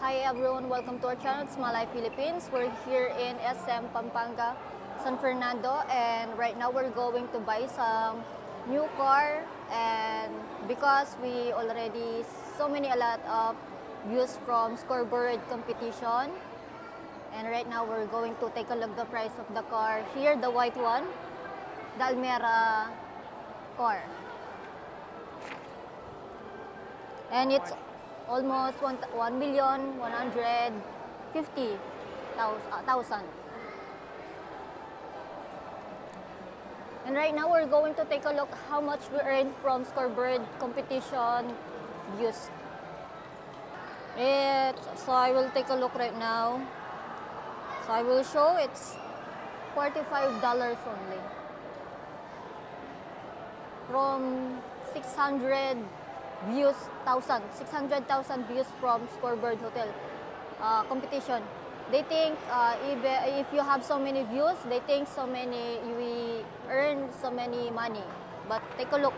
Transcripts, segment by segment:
Hi everyone, welcome to our channel. It's Malay Philippines. We're here in SM Pampanga, San Fernando, and right now we're going to buy some new car. And because we already a lot of views from scoreboard competition, and right now we're going to take a look the price of the car. Here, the white one, the Almera car, and it's almost 1,150,000. And right now we're going to take a look how much we earned from scoreboard competition views. So I will take a look right now. So I will show it's $45 only. From 600,000 views from scoreboard hotel competition. They think if you have so many views, they think we earn so many money. But take a look,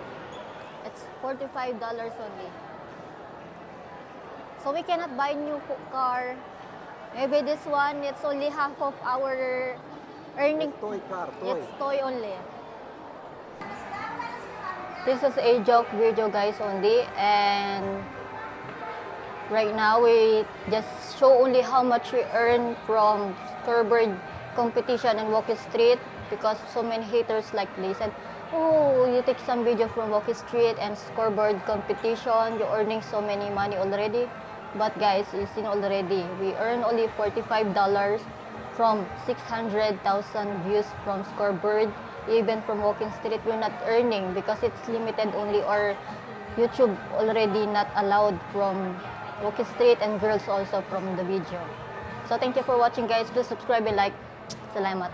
it's $45 only. So we cannot buy new car. Maybe this one, it's only half of our earning. It's toy car, toy. It's toy only. This is a joke video, guys, only, and right now we just show only how much we earn from scoreboard competition in Walkie Street, because so many haters like this and oh, you take some video from Walkie Street and scoreboard competition, you're earning so many money already. But guys, you seen already, we earn only $45 from 600,000 views from scoreboard. Even from Walking Street, we're not earning because it's limited only, or YouTube already not allowed from Walking Street and girls also from the video. So thank you for watching, guys. Please subscribe and like. Salamat.